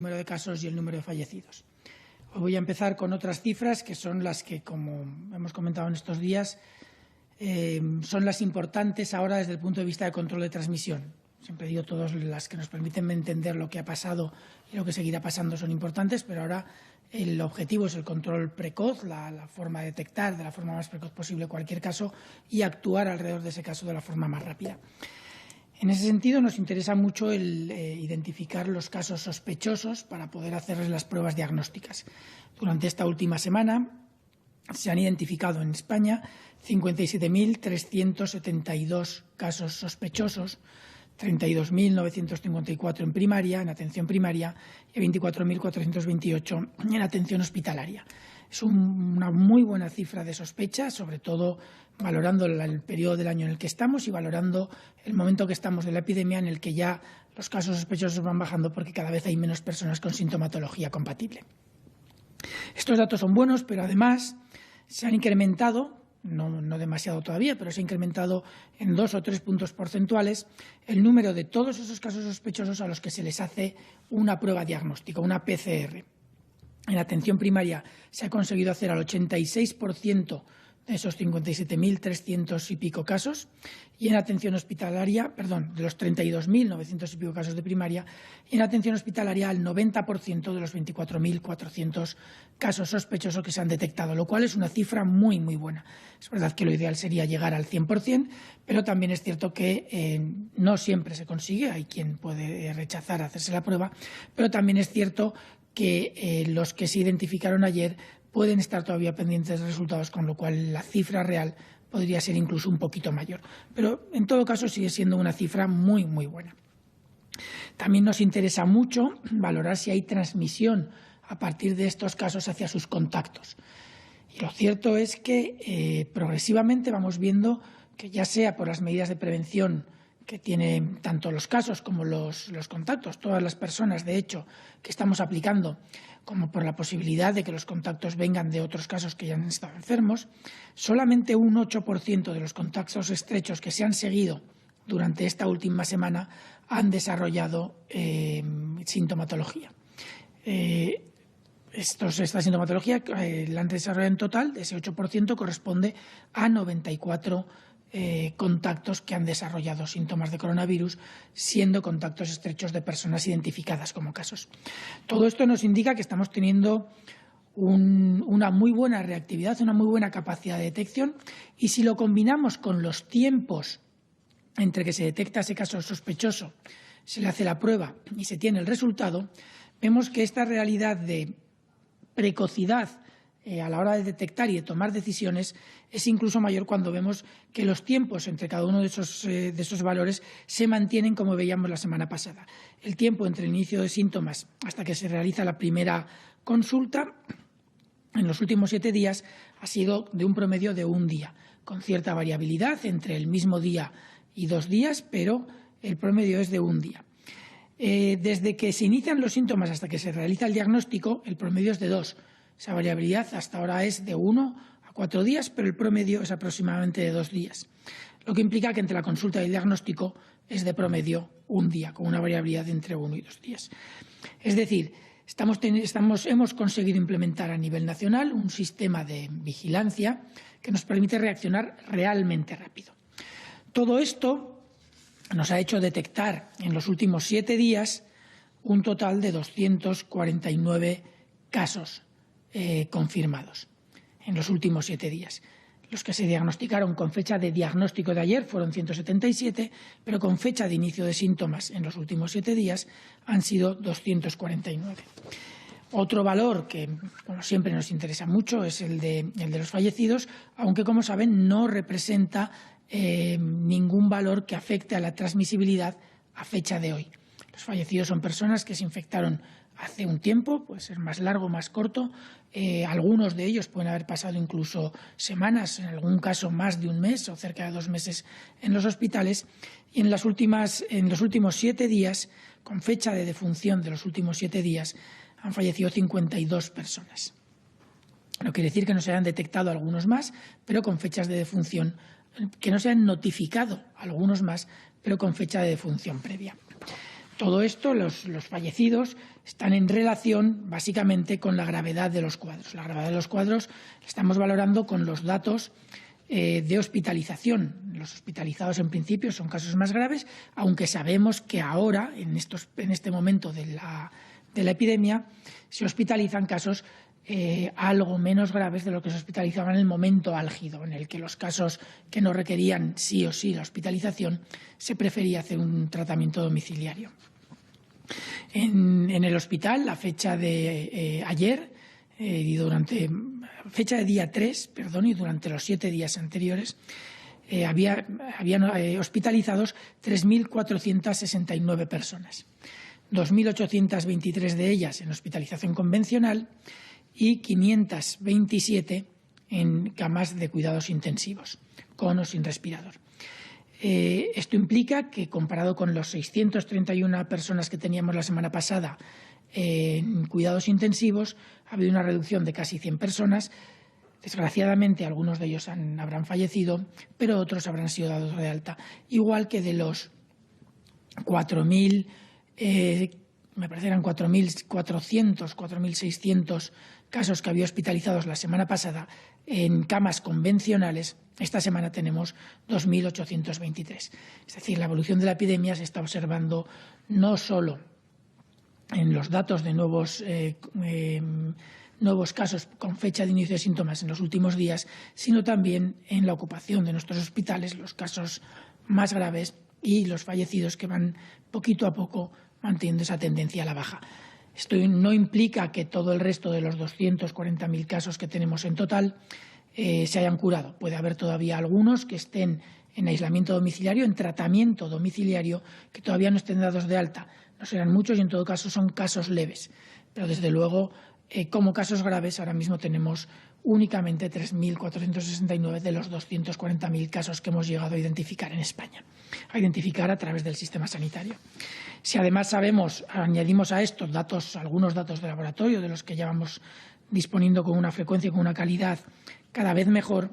número de casos y el número de fallecidos. Hoy voy a empezar con otras cifras que son las que, como hemos comentado en estos días, son las importantes ahora desde el punto de vista de control de transmisión. Siempre digo, todas las que nos permiten entender lo que ha pasado y lo que seguirá pasando son importantes, pero ahora el objetivo es el control precoz, la forma de detectar de la forma más precoz posible cualquier caso y actuar alrededor de ese caso de la forma más rápida. En ese sentido, nos interesa mucho el identificar los casos sospechosos para poder hacerles las pruebas diagnósticas. Durante esta última semana se han identificado en España 57.372 casos sospechosos, 32.954 en primaria, en atención primaria, y 24.428 en atención hospitalaria. Es una muy buena cifra de sospecha, sobre todo valorando el periodo del año en el que estamos y valorando el momento que estamos de la epidemia, en el que ya los casos sospechosos van bajando porque cada vez hay menos personas con sintomatología compatible. Estos datos son buenos, pero además se han incrementado, no demasiado todavía, pero se ha incrementado en 2 o 3 puntos porcentuales el número de todos esos casos sospechosos a los que se les hace una prueba diagnóstica, una PCR. En atención primaria se ha conseguido hacer al 86% de esos 57.300 y pico casos y en atención hospitalaria, de los 32.900 y pico casos de primaria, y en atención hospitalaria al 90% de los 24.400 casos sospechosos que se han detectado, lo cual es una cifra muy, muy buena. Es verdad que lo ideal sería llegar al 100%, pero también es cierto que no siempre se consigue, hay quien puede rechazar hacerse la prueba, pero también es cierto que los que se identificaron ayer pueden estar todavía pendientes de resultados, con lo cual la cifra real podría ser incluso un poquito mayor. Pero, en todo caso, sigue siendo una cifra muy, muy buena. También nos interesa mucho valorar si hay transmisión a partir de estos casos hacia sus contactos. Y lo cierto es que progresivamente vamos viendo que, ya sea por las medidas de prevención que tienen tanto los casos como los contactos, todas las personas, de hecho, que estamos aplicando, como por la posibilidad de que los contactos vengan de otros casos que ya han estado enfermos, solamente un 8% de los contactos estrechos que se han seguido durante esta última semana han desarrollado sintomatología. Esta sintomatología la han desarrollado en total, de ese 8% corresponde a 94 contactos que han desarrollado síntomas de coronavirus, siendo contactos estrechos de personas identificadas como casos. Todo esto nos indica que estamos teniendo una muy buena reactividad, una muy buena capacidad de detección, y si lo combinamos con los tiempos entre que se detecta ese caso sospechoso, se le hace la prueba y se tiene el resultado, vemos que esta realidad de precocidad a la hora de detectar y de tomar decisiones es incluso mayor cuando vemos que los tiempos entre cada uno de esos valores se mantienen como veíamos la semana pasada. El tiempo entre el inicio de síntomas hasta que se realiza la primera consulta en los últimos 7 días ha sido de un promedio de 1 día, con cierta variabilidad entre el mismo día y 2 días, pero el promedio es de 1 día. Desde que se inician los síntomas hasta que se realiza el diagnóstico, el promedio es de 2. Esa variabilidad hasta ahora es de 1 a 4 días, pero el promedio es aproximadamente de 2 días, lo que implica que entre la consulta y el diagnóstico es de promedio 1 día, con una variabilidad de entre 1 y 2 días. Es decir, hemos conseguido implementar a nivel nacional un sistema de vigilancia que nos permite reaccionar realmente rápido. Todo esto nos ha hecho detectar en los últimos 7 días un total de 249 casos confirmados en los últimos 7 días. Los que se diagnosticaron con fecha de diagnóstico de ayer fueron 177, pero con fecha de inicio de síntomas en los últimos 7 días han sido 249. Otro valor que, como siempre, nos interesa mucho es el de los fallecidos, aunque, como saben, no representa ningún valor que afecte a la transmisibilidad a fecha de hoy. Los fallecidos son personas que se infectaron hace un tiempo, puede ser más largo, más corto. Algunos de ellos pueden haber pasado incluso semanas, en algún caso más de 1 mes o cerca de 2 meses en los hospitales. Y en los últimos 7 días, con fecha de defunción de los últimos 7 días, han fallecido 52 personas. No quiere decir que no se hayan detectado algunos más, pero con fechas de defunción, que no se han notificado algunos más, pero con fecha de defunción previa. Todo esto, los fallecidos, están en relación básicamente con la gravedad de los cuadros. La gravedad de los cuadros la estamos valorando con los datos de hospitalización. Los hospitalizados en principio son casos más graves, aunque sabemos que ahora, en este momento de la epidemia, se hospitalizan casos algo menos graves de lo que se hospitalizaban en el momento álgido, en el que los casos que no requerían sí o sí la hospitalización se prefería hacer un tratamiento domiciliario. En el hospital, la fecha de ayer fecha de día 3, y durante los 7 días anteriores habían hospitalizados 3.469 personas, 2.823 de ellas en hospitalización convencional y 527 en camas de cuidados intensivos, con o sin respirador. Esto implica que, comparado con los 631 personas que teníamos la semana pasada en cuidados intensivos, ha habido una reducción de casi 100 personas. Desgraciadamente, algunos de ellos habrán fallecido, pero otros habrán sido dados de alta. Igual que de los 4.000, me parece eran 4.400, 4.600 casos que había hospitalizados la semana pasada en camas convencionales, esta semana tenemos 2.823. Es decir, la evolución de la epidemia se está observando no solo en los datos de nuevos casos con fecha de inicio de síntomas en los últimos días, sino también en la ocupación de nuestros hospitales, los casos más graves y los fallecidos, que van poquito a poco manteniendo esa tendencia a la baja. Esto no implica que todo el resto de los 240.000 casos que tenemos en total se hayan curado. Puede haber todavía algunos que estén en aislamiento domiciliario, en tratamiento domiciliario, que todavía no estén dados de alta. No serán muchos y en todo caso son casos leves. Pero desde luego, como casos graves, ahora mismo tenemos únicamente 3.469 de los 240.000 casos que hemos llegado a identificar en España, a identificar a través del sistema sanitario. Si además añadimos a estos datos, algunos datos de laboratorio de los que ya vamos disponiendo con una frecuencia y con una calidad cada vez mejor,